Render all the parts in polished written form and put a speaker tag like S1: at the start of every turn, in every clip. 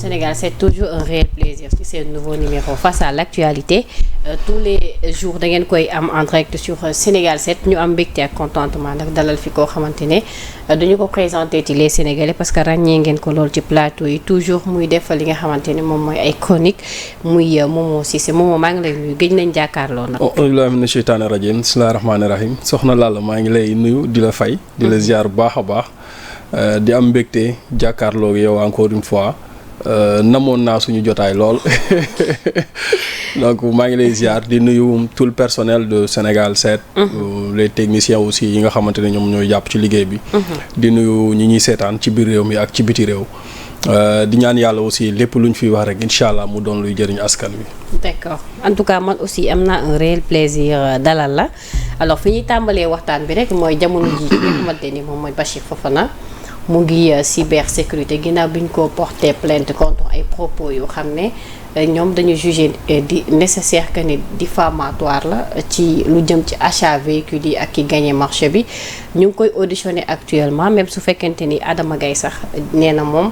S1: Sénégal c'est toujours un réel plaisir ci seen nouveau numéro face à l'actualité tous les jours da ngeen koy am en direct sur Sénégal 7 ñu am mbégte ak contentement nag dalal fi koo xamante ne dañu ko présenté ci les Sénégalais parce que ràññee ngeen ko lool ci plateau yi toujours muy def li nga xamante ne moom mooy ay chronique muy Momo Cissé Momo maa ngi lay nuyu gëj nañ jàkkaarloo nag.
S2: auzubillahi mina sheytaani rajim bismillahi rahmaani rahim soxna Lalla maa ngi lay nuyu di la fay di la ziar bu baax a baax di am mbégte jàkkaarloo yow encore une fois namoon naa suñu jotaay lool donc maa ngi lay ziar di nuyu tout le personnel de Sénégal 7. Les techniciens aussi yi nga xamante ne ñoom ñooy jàpp ci liggéey bi. di nuyu ñi ñuy seetaan ci biir réew mi ak ci biti réew. di ñaan yàlla aussi lépp lu ñu fiy wax rek incha allah mu doon luy jëriñ askan wi.
S1: d'accord en tout cas man aussi am naa un réel plaisir dalal la alors fi ñuy tàmbalee waxtaan bi rek mooy jamono ji nga xamante ni moom mooy Bachir Fofana mu ngi cybersécurité ginnaaw bi ñu ko porté plainte contre ay propos yoo xam ne ñoom dañu jugé di nécessaire que ni diffamatoire la ci lu jëm ci achat véhicule yi ak ki gagné marché bi ñu ngi koy auditionné actuellement même su fekkente ni Adama Gaye sax nee na moom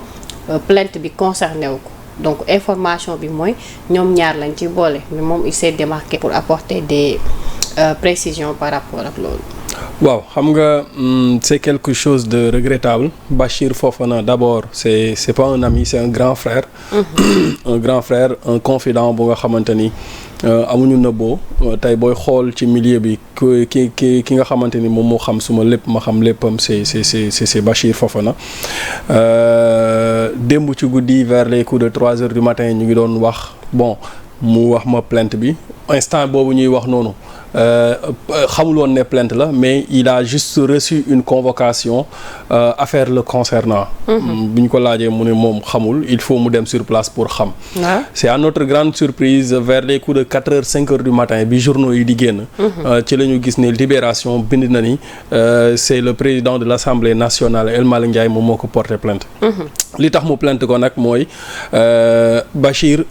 S1: plainte bi concerné wu ko donc information bi mooy ñoom ñaar lañ ci boole mais moom il s'est démarqué pour apporter des précisions par rapport ak loolu.
S2: waaw xam nga c'est quelque chose de regrettable Bachir Fofana d'abord c'est pas un ami c'est un grand frère. Un grand frère un confident bu nga xamante ni amuñu nëbboo tey booy xool ci milieu bi ki nga xamante ni moom moo xam suma lépp ma xam léppam c'est Bachir Fofana. démb ci guddi vers les coups de 3 heures du matin ñu ngi doon wax bon mu wax ma plainte bi instant boobu ñuy wax noonu. xamul woon ne plainte la mais il a juste reçu une convocation affaire le concernant. bu ñu ko laajee mu ne moom xamul il faut mu dem sur place pour xam. c'est à notre grande surprise vers les coups de 4 heures 5 heures du matin bi journaux yi di génn. ci la ñu gis ne Libération bind na ni c'est le président de l'Assemblée nationale El Malick Ndiaye moom moo ko porté plainte. li tax mu plainte ko nag mooy Bachir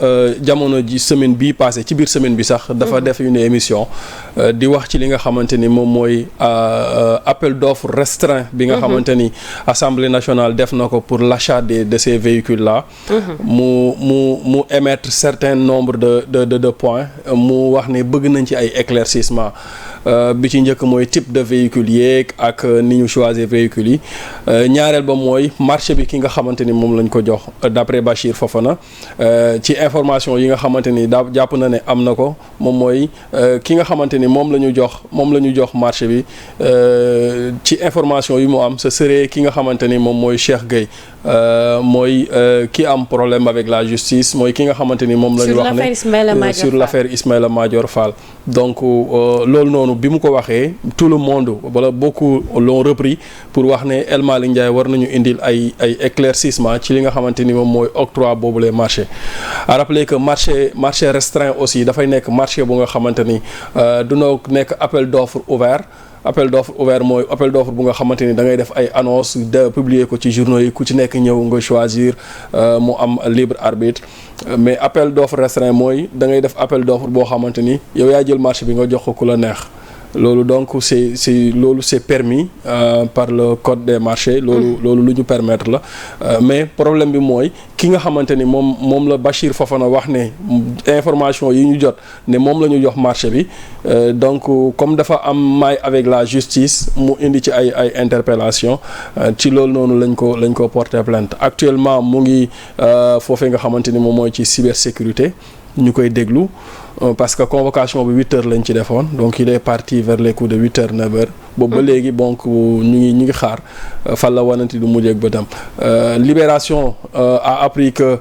S2: jamono ji semaine bii passé ci biir semaine bi sax. dafa def une émission. di wax ci li nga xamante ni moom mooy appel d'offres restreint bi nga xamante ni Assemblée nationale def na ko pour l'achat de ces véhicules là. mu émettre certain nombre de points mu wax ne bëgg nañ ci ay éclaircissement bi ci njëkk mooy type de véhicule yeeg ak ni ñu choisir véhicules yi ñaareel ba mooy marché bi ki nga xamante ni moom lañ ko jox d'après Bachir Fofana ci information yi nga xamante ni daa jàpp na ne am na ko moom mooy ki nga xamante ni moom la ñu jox marché bi ci information yi mu am ce serait ki nga xamante ni moom mooy Cheikh Gueye mooy ki am problème avec la justice mooy ki nga xamante ni moom la ñu wax ne sur l'affaire Ismaïla Madior Fall donc loolu noonu bi mu ko waxee tout le monde wala beaucoup l'ont repris pour wax ne El Malick Ndiaye war nañu indil ay éclaircissement ci li nga xamante ni moom mooy octroi boobu les marchés à rappeler que marché restreint aussi dafay nekk marché bu nga xamante ni duna nekk appel d'offre ouvert mooy appel d'offre bu nga xamante ni da ngay def ay annonce de publier ko ci journaux yi ku ci nekk ñëw nga choisir mu am libre arbitre mais appel d'offre restreint mooy da ngay def appel d'offre boo xamante ni yow yaa jël marché bi nga jox ko ku la neex loolu donc c'est permis par le code des marchés loolu lu ñu permettre la mais problème bi mooy ki nga xamante ni moom la Bachir Fofana wax ne information yi ñu jot ne moom la ñu jox marché bi donc comme dafa am maille avec la justice mu indi ci ay interpellation ci loolu noonu lañ ko porter plainte actuellement mu ngi foofee nga xamante ni moom mooy ci cybersécurité ñu koy déglu parce que convocation bi 8 heures lañ ci defoon donc il est parti vers les coups de 8 heures 9 heures boobu ba léegi donc ñu ngi xaar fan la wananti du mujj ak bëtam Libération a appris que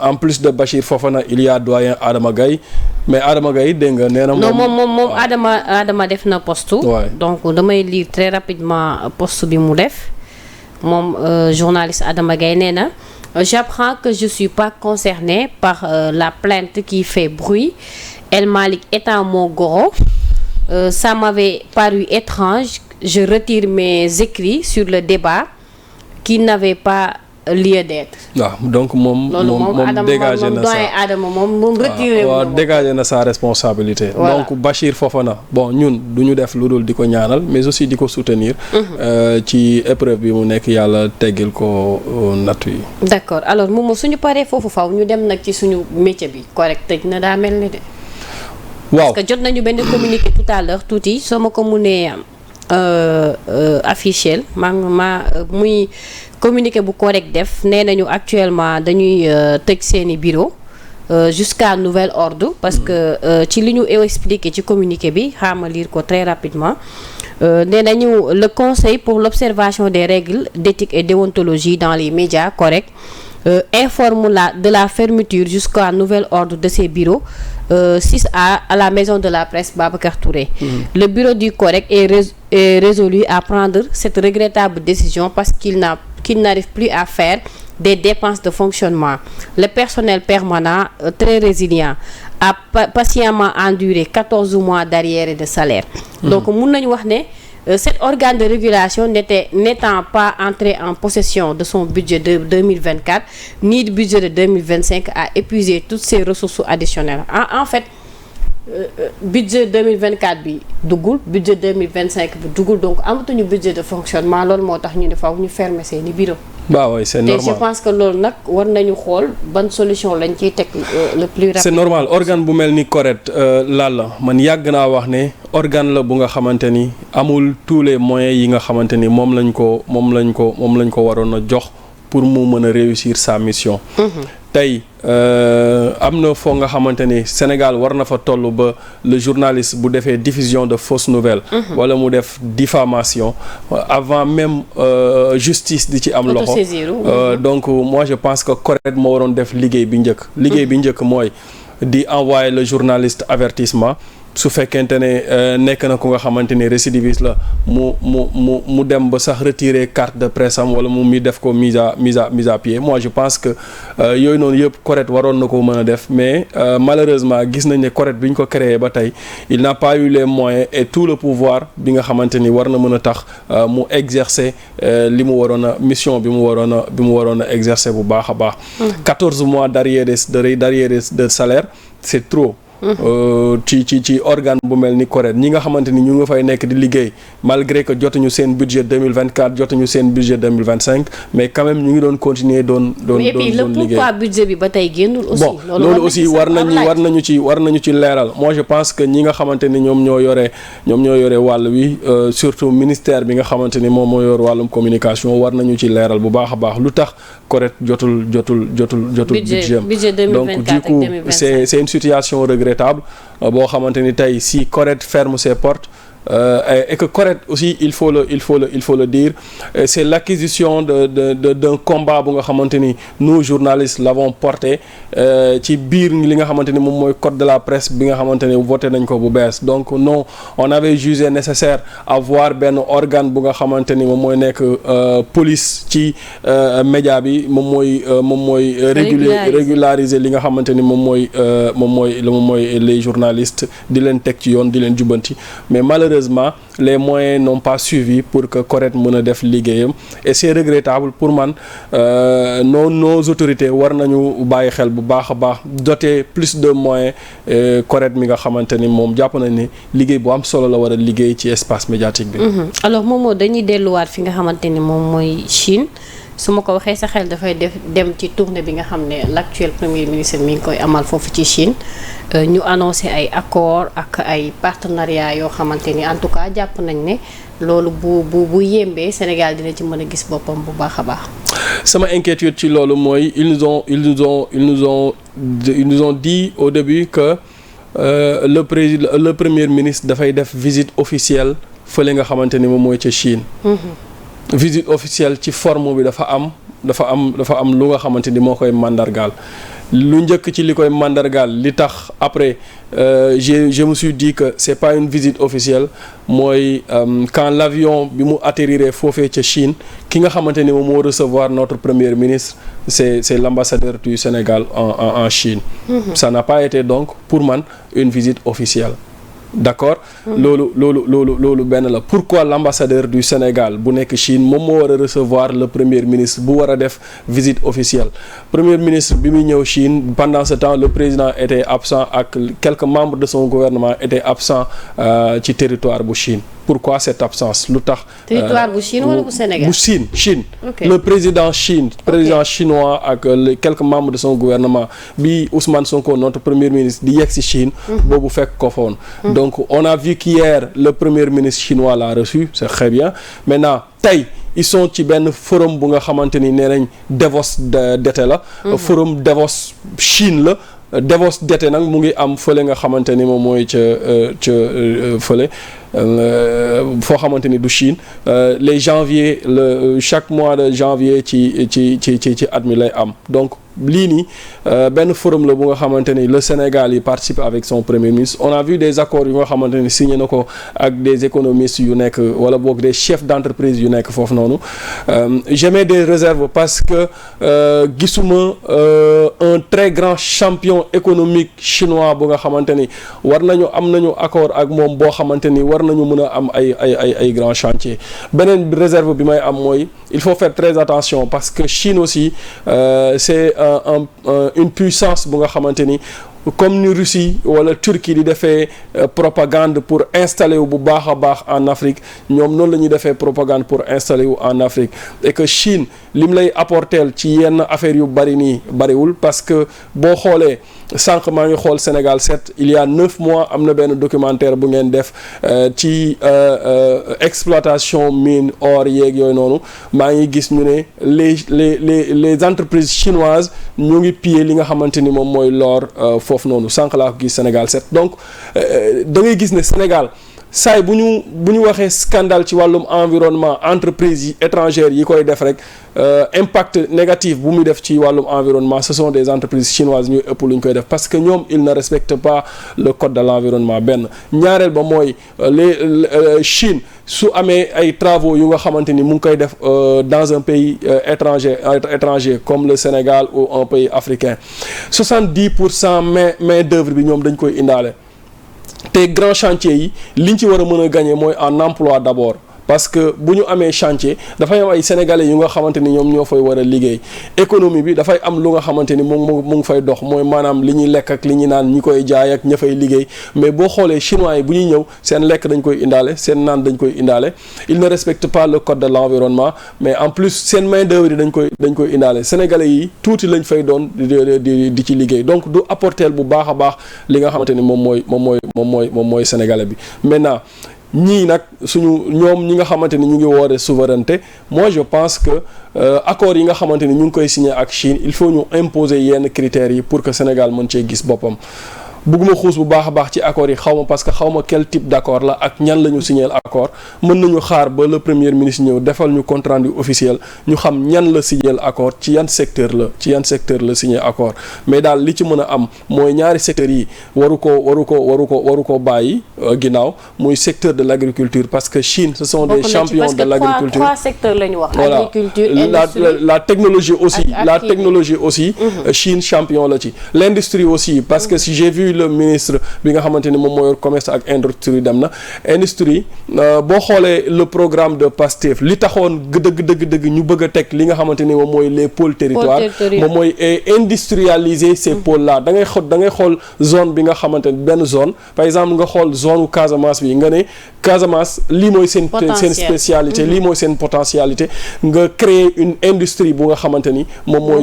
S2: en plus de Bachir Fofana il y a doyen Adama Gaye mais Adama Gaye dégg nga nee na
S1: moom Adama def na poste donc damay lire très rapidement poste bi mu def moom journaliste Adama Gaye nee na j'apprends que je suis pas concerné par la plainte qui fait bruit. El Malick étant mon goro, ça m'avait paru étrange. Je retire mes écrits sur le débat qui n'avait pas lieu d'être.
S2: waaw donc moom dégagé na sa
S1: Adama moom retiré
S2: waaw dégagé na sa responsabilité.
S1: Voilà.
S2: Donc Bachir Fofana bon ñun du ñu def lu dul di ko ñaanal mais aussi di ko soutenir. ci épreuve bi mu nekk yàlla teggil ko nattu yi.
S1: d'accord alors moom suñu paree foofu faw ñu dem nag ci suñu métier bi correct tëj na daa mel ni de.
S2: waaw
S1: parce que jot nañu benn communiqué tout à l'heure tuuti soo ma ko munee affiché muy communiqué bu correct def nee nañu actuellement dañuy tëj seeni bureau jusqu'à nouvel ordre parce que ci li ñu expliqué ci communiqué bi xaama lire ko très rapidement nee nañu le conseil pour l'observation des règles d'éthique et déontologie dans les médias corrects informe de la fermeture jusqu'à nouvel ordre de ses bureaux 6A à la maison de la presse Babacar Touré. Le bureau du correct est résolu à prendre cette regrettable décision parce qu'il n'arrive plus à faire des dépenses de fonctionnement. Le personnel permanent, très résilient, a patiemment enduré 14 mois d'arriérés de salaire. Donc mun nañu wax ne cet organe de régulation n'étant pas entré en possession de son budget de 2024 ni du budget de 2025 a épuisé toutes ses ressources additionnelles. En fait budget 2024 bi duggul budget 2025 bi duggul donc amatuñu budget de fonctionnement loolu moo tax ñu ne faaw ñu fermer seeni bureau.
S2: waaw oui c'est normal
S1: te je pense que loolu nag war nañu xool ban solution lañ ciy teg le plus rapide.
S2: c'est normal organe bu mel ni correct la man yàgg naa wax ne organe la bu nga xamante ni amul tous les moyens yi nga xamante ni moom lañ ko waroon a jox pour mu mën a réussir sa mission. tey am na foo nga xamante ni Sénégal war na fa toll ba le journaliste bu defee diffusion de fausses nouvelles. wala mu def diffamation avant même justice di ci am loxo. Donc moi je pense que correct moo waroon def liggéey bi njëkk mooy di envoyer le journaliste avertissement. su fekkente ne nekk na ku nga xamante ni récidiviste la mu dem ba sax retirer carte de presse am wala mu def ko mise à pied moi je pense que yooyu noonu yëpp correct waroon na ko mën a def mais malheureusement gis nañ ne correct bi ñu ko créé ba tey il n'a pas eu les moyens et tout le pouvoir bi nga xamante ni war na mën a tax mu exercer li mu waroon a mission bi mu waroon a exercer bu baax a baax. 14 mois d'arriérés de salaire c'est trop. ci organe bu mel ni correct ñi nga xamante ni ñu nga fay nekk di liggéey malgré que jotuñu seen budget 2024 jotuñu seen budget 2025 mais quand même ñu ngi doon continuer doon liggéey.
S1: pourquoi budget bi ba tey génnul aussi.
S2: bon loolu aussi war nañu ci leeral moi je pense que ñi nga xamante ni ñoom ñoo yore wàll wi surtout ministère bi nga xamante ni moom moo yor wàllum communication war nañu ci leeral bu baax a baax lu tax correct jotul budget donc du coup c'est une situation regrettable boo xamante ni tey si correct ferme ses portes et que correct aussi il faut le dire c'est l'acquisition d'un combat bu nga xamante ni nous journalistes l'avons porté ci biir li nga xamante ni moom mooy code de la presse bi nga xamante ni voté nañ ko bu bees donc non on avait jugé nécessaire avoir benn organe bu nga xamante ni moom mooy nekk police ci média bi moom mooy régulariser li nga xamante ni moom mooy les journalistes di leen teg ci yoon di leen jubbanti mais malheureusement les moyens n'ont pas suivi pour que correct mën a def liggéeyam et c'est regrettable pour man nos autorités war nañu bàyyi xel bu baax a baax doter plus de moyens correct mi nga xamante ni moom jàpp nañ ni liggéey bu am solo la war a liggéey ci espace médiatique bi.
S1: alors moom dañuy delluwaat fi nga xamante ni moom mooy Chine. su ma ko waxee sa xel dafay dem ci tournée bi nga xam ne l'actuel premier ministre mi ngi koy amal foofu ci Chine ñu annoncé ay accords ak ay partenariats yoo xamante ni en tout cas jàpp nañ ne loolu bu yembee Sénégal dina ci mën a gis boppam bu baax a baax.
S2: sama inquiétude ci loolu mooy ils nous ont dit au début que le premier ministre dafay def visite officielle fële nga xamante ni moom mooy ca Chine. visite officielle ci forme bi dafa am lu nga xamante ni moo koy mandargaal lu njëkk ci li koy mandargaal li tax après je me suis dit que c'est pas une visite officielle mooy quand l'avion bi mu atterrir foofee ca Chine ki nga xamante ni moom moo recevoir notre premier ministre c'est l'ambassadeur du Sénégal en Chine. Ça n'a pas été donc pour man une visite officielle. d'accord. loolu benn la. pourquoi l'ambassadeur du Sénégal bu nekk Chine moom moo war a recevoir le premier ministre bu war a def visite officielle premier ministre bi muy ñëw Chine pendant ce temps le président était absent ak quelques membres de son gouvernement étaient absents ci territoire bu Chine. pourquoi cette absence lu tax.
S1: territoire bu Chine wala bu Sénégal.
S2: bu Chine.
S1: Okay.
S2: le président chinois ak les quelques membres de son gouvernement bi Ousmane Sonko notre premier ministre di yegg ci Chine. boobu fekk ko foon. donc on a vu qu'hier le premier ministre chinois l'a reçu c'est très bien maintenant tey ils sont ci benn forum bu nga xamante ni nee nañ Davos d'été la. forum Davos Chine la. Davos d'été nag mu ngi am fële nga xamante ni moom mooy ca fële foo xamante ni du Chine les janvier chaque mois de janvier ci at mi lay am donc lii nii benn forum la bu nga xamante ni le Sénégal yi participe avec son premier ministre on a vu des accords yu nga xamante ni signé na ko ak des économistes yu nekk wala boog des chefs d'entreprise yu nekk foofu noonu j'émets des réserves parce que gisuma un très grand champion économique chinois bu nga xamante ni am nañu accord ak moom boo xamante ni war nañu mën a am ay grands chantiers beneen réserve bi may am mooy il faut faire très attention parce que Chine aussi c'est une puissance bu nga xamante ni comme ni Russie wala Turquie di defee propagande pour installer wu bu baax a baax en Afrique ñoom noonu la ñuy defee propagande pour installer wu en Afrique et que Chine lim lay apporter ci yenn affaires yu bari nii bariwul parce que boo xoolee sànq maa ngi xool Sénégal 7 il y a 9 mois am na benn documentaire bu ngeen def ci exploitation mine or yeeg yooyu noonu maa ngi gis ñu ne les entreprises chinoises ñu ngi piller li nga xamante ni moom mooy l'or foofu noonu sànq laa ko gis Sénégal 7 donc da ngay gis ne Sénégal saay bu ñu waxee scandale ci wàllum environnement entreprise yi étrangères yi koy def rek impact négatif bu muy def ci wàllum environnement ce sont des entreprises chinoises ñuy ëpp lu ñu koy def parce que ñoom ils ne respectent pas le code de l'environnement benn ñaareel ba mooy Chine su amee ay travaux yu nga xamante ni mu ngi koy def dans un pays étranger comme le Sénégal ou un pays africain 70% main d'œuvre bi ñoom dañ koy indaale te grands chantiers yi liñ ci war a mën a gagner mooy en emploi d'abord parce que bu ñu amee chantier dafay am ay sénégalais yu nga xamante ni ñoom ñoo fay war a liggéey économie bi dafay am lu nga xamante ni mu ngi fay dox mooy maanaam li ñuy lekk ak li ñuy naan ñi koy jaay ak ña fay liggéey mais boo xoolee chinois yi bu ñuy ñëw seen lekk dañ koy indaale seen naan dañ koy indaale ils ne respectent pas le code de l'environnement mais en plus seen main d'œuvre yi dañ koy indaale sénégalais yi tuuti lañ fay doon di ci liggéey donc du apporter bu baax a baax li nga xamante ni moom mooy sénégalais bi maintenant ñii nag ñoom ñi nga xamante ni ñu ngi woore souveraineté moi je pense que accords yi nga xamante ni ñu ngi koy signer ak Chine il faut ñu imposer yenn critères yi pour que Sénégal mën cee gis boppam bëgguma xuus bu baax a baax ci accords yi xaw ma parce que xaw ma quel type d'accord la ak ñan la ñu signer accord mën nañu xaar ba le premier ministre ñëw defal ñu compte rendu officiel ñu xam ñan la signer accord ci yan secteur la signer accord mais daal li ci mën a am mooy ñaari secteurs yi waru ko bàyyi ginnaaw muy secteur de l'agriculture parce que Chine ce sont des champions de l'agriculture
S1: trois secteurs la ñu wax.
S2: Voilà.
S1: Agriculture, industrie.
S2: la technologie aussi Chine champion la ci l'industrie aussi parce que si j'ai vu le ministre bi nga xamante ni moom mooy commerce ak industrie dem na industrie boo xoolee le programme de PASTEF li taxoon dëgg ñu bëgg a teg li nga xamante ni moom mooy les pôles territoires moom mooy industrialiser ces pôles là da ngay xool zone bi nga xamante ni benn zone par exemple nga xool zone u Casamance bi nga ne Casamance lii mooy seen spécialité lii mooy seen potentialité nga créer une industrie bu nga xamante ni moom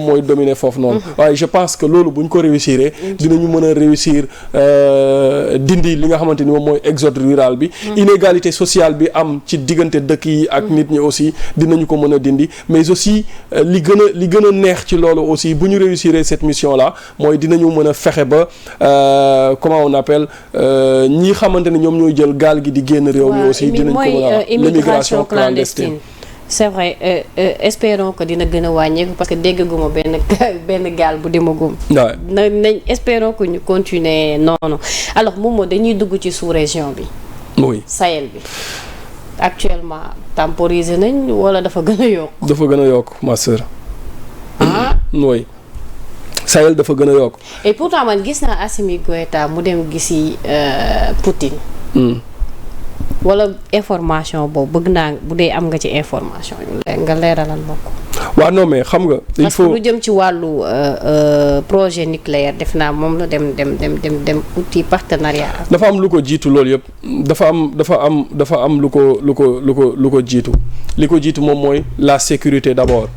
S2: mooy dominer foofu noonu waaye je pense que loolu bu ñu ko réussir dinañu mën a réussir dindi li nga xamante ni moom mooy exode rural bi inégalité sociale bi am ci diggante dëkk yi ak nit ñi aussi dinañu ko mën a dindi mais aussi li gën a neex ci loolu aussi bu ñu réussir cette mission là mooy dinañu mën a fexe ba comment on appelle ñi xamante ni ñoom ñooy jël gaal gi di génn réew mi aussi dinañ ko mën a l'immigration clandestine.
S1: c'est vrai espérons que dina gën a wàññeeku parce que déggaguma benn gaal bu demagum. nañ espérons que ñu continuer noonu alors moom dañuy dugg ci sous-région bi.
S2: oui
S1: Sahel bi actuellement temporiser nañ wala dafa gën a yokk.
S2: dafa gën a yokk ma sœur.
S1: ah
S2: oui. Sahel dafa gën a yokk.
S1: et pourtant man gis naa Assimi Goïta mu dem gisi Poutine. wala information boobu bëgg naa bu dee am nga ci information nga leeralal ma ko.
S2: waaw non mais xam nga. il faut
S1: parce que lu jëm ci wàllu projet nucléaire def naa moom la dem outil partenariat.
S2: dafa am lu ko jiitu loolu yëpp dafa am lu ko jiitu li ko jiitu moom mooy la sécurité d'abord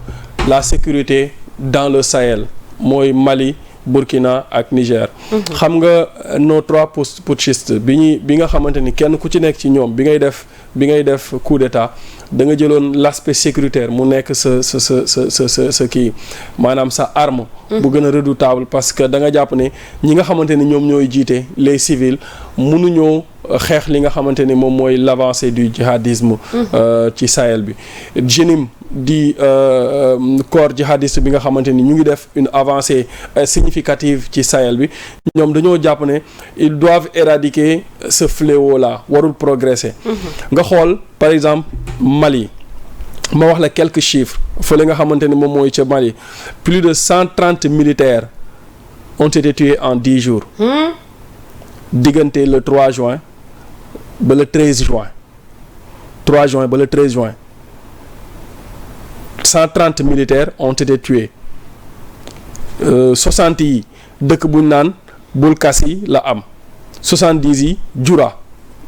S2: la sécurité dans le Sahel mooy Mali Burkina ak Niger. xam nga nos 3 putschistes bi nga xamante ni kenn ku ci nekk ci ñoom bi ngay def coup d'état da nga jëloon l'aspect sécuritaire mu nekk sa kii maanaam sa arme. bu gën a redoutable parce que da nga jàpp ne ñi nga xamante ni ñoom ñooy jiite les civils mënuñoo xeex li nga xamante ni moom mooy l'avancée du djihadisme. ci Sahel bi JNIM di corps djihadiste bi nga xamante ni ñu ngi def une avancée significative ci Sahel bi ñoom dañoo jàpp ne ils doivent éradiquer ce fléau là warul progresser. nga xool par exemple Mali ma wax la quelques chiffres fële nga xamante ni moom mooy ca Mali plus de 130 militaires ont été tués en 10 jours. diggante le 3 juin ba le 13 juin 3 juin ba le 13 juin 130 militaires ont été tués 60 yi dëkk bu ñu naan Boulkassi la am 70 yi Djoura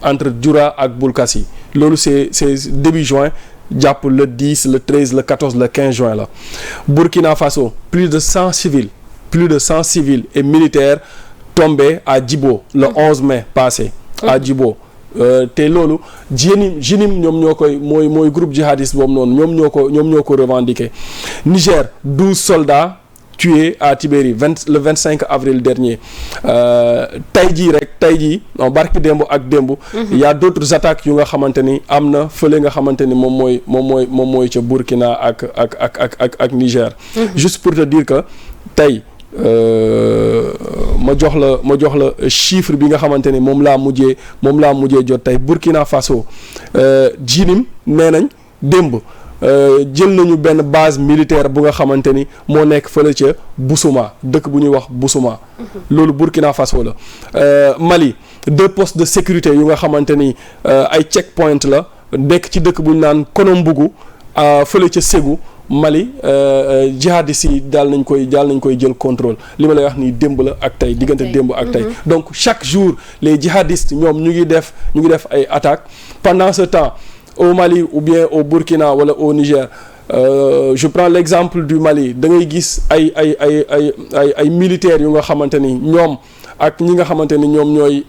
S2: entre Djoura ak Boulkassi loolu c'est début juin jàpp le 10 le 13 le 14 le 15 juin la Burkina Faso plus de 100 civils et militaires tombés à Djibo le 11 mai passé à Djibo te loolu JNIM ñoom ñoo koy mooy groupe djihadiste boobu noonu ñoom ñoo ko revendiqué. Niger 12 soldats tués à Tibéri le 25 avril dernier tey jii barki démb ak démb. y a d'autres attaques yu nga xamante ni am na fële nga xamante ni moom mooy ca Burkina ak Niger. juste pour te dire que tey. ma jox la chiffre bi nga xamante ni moom laa mujjee jot tey Burkina Faso JNIM nee nañ démb jël nañu benn base militaire bu nga xamante ni moo nekk fële ca Boussouma dëkk bu ñuy wax Boussouma. loolu Burkina Faso la. Mali 2 postes de sécurité yu nga xamante ni ay checkpoint la nekk ci dëkk bu ñu naan Konombougou fële ca Ségou. Mali jihadistes yi daal nañ koy jël contrôle li ma lay wax nii démb la ak tey diggante démb ak tey donc chaque jour les jihadistes ñoom ñu ngi def ay attaques pendant ce temps au Mali ou bien au Burkina wala au Niger je prends l'exemple du Mali da ngay gis ay militaires yu nga xamante ni ñoom ak ñi nga xamante ni ñoom ñooy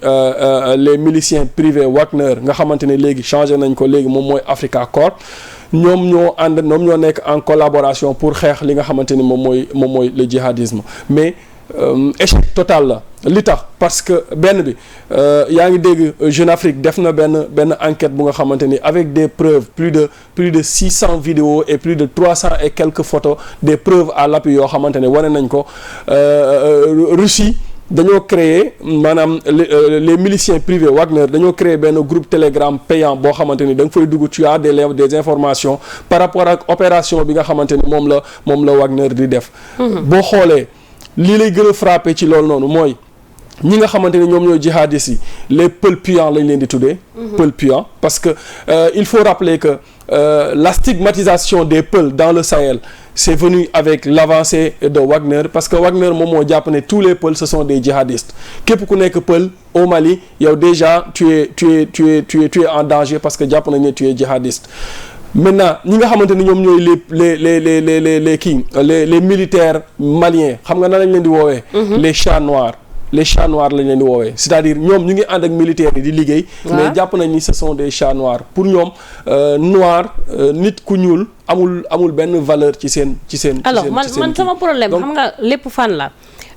S2: les miliciens privés Wagner nga xamante ni léegi changé nañ ko léegi moom mooy Africa Corps ñoom ñoo nekk en collaboration pour xeex li nga xamante ni moom mooy le djihadisme mais échec total la li tax parce que benn bi yaa ngi dégg Jeune Afrique def na benn enquête bu nga xamante ni avec des preuves plus de 600 vidéos et plus de 300 et quelques photos des preuves à l'appui yoo xamante ni wane nañ ko Russie dañoo créer maanaam les miliciens privés Wagner dañoo créer benn groupe Telegram payant boo xamante ni da nga fay dugg tu as des informations par rapport ak opération bi nga xamante ni moom la Wagner di def. boo xoolee lii lay gën a frappé ci loolu noonu mooy ñi nga xamante ni ñoom ñooy jihadistes yi les peuls puants lañ leen di tuddee. peuls puants parce que il faut rappeler que la stigmatisation des peuls dans le Sahel c'est venu avec l'avancée de Wagner parce que Wagner moom moo jàpp ne tous les peuls ce sont des djihadistes képp ku nekk peul au Mali yow déjà tu es en danger parce que jàpp nañ ne tu es djihadiste. maintenant ñi nga xamante ni ñoom ñooy les militaires maliens xam nga nan lañ leen di woowee. les chats noirs lañ leen di woowee c'est-à-dire ñoom ñu ngi ànd ak militaires yi di liggéey. mais jàpp nañ ni ce sont des chats noirs pour ñoom noir nit ku ñuul amul benn valeur ci seen.
S1: alors man sama problème xam nga lépp fan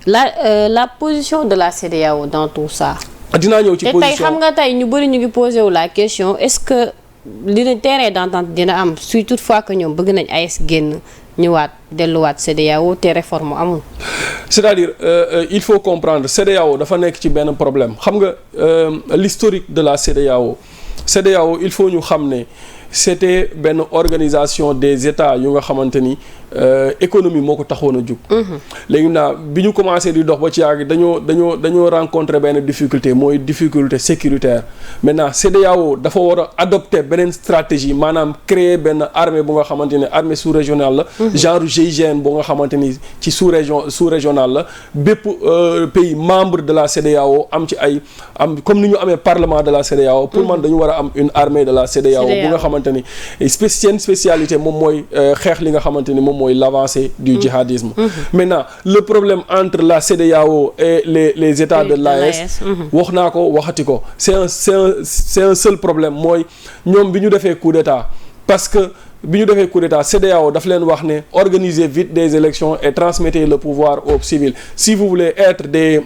S1: la position de la CEDEAO dans tout ça.
S2: dinaa ñëw ci position
S1: te tey xam nga tey ñu bëri ñu ngi posé wu la question est-ce que dina terrain d'entente dina am si toutefois que ñoom bëgg nañ AES génn ñëwaat delluwaat CEDEAO te réforme amul.
S2: c'est-à-dire il faut comprendre CEDEAO dafa nekk ci benn problème xam nga l'historique de la CEDEAO il faut ñu xam ne c'était benn organisation des États yu nga xamante ni économie moo ko taxoon a jug. léegi naa bi ñu commencé di dox ba ci yàgg dañoo rencontrer benn difficulté mooy difficulté sécuritaire maintenant CEDEAO dafa war a adopter beneen stratégie maanaam créer benn armée bu nga xamante ne armée sous-régionale la. genre GIGN bu nga xamante ni ci sous-régionale la bépp pays membre de la CEDEAO am ci comme ni ñu amee parlement de la CEDEAO. pour man dañu war a am une armée de la CEDEAO bu nga xamante ni spécialité moom mooy xeex li nga xamante ni moom mooy l'avancée du djihadisme. Maintenant le problème entre la CEDEAO et les États de l'AES wax naa ko waxati ko c'est un seul problème mooy ñoom bi ñu defee coup d'état parce que bi ñu defee coup d'état CEDEAO daf leen wax ne organisez vite des élections et transmettez le pouvoir aux civils si vous voulez être des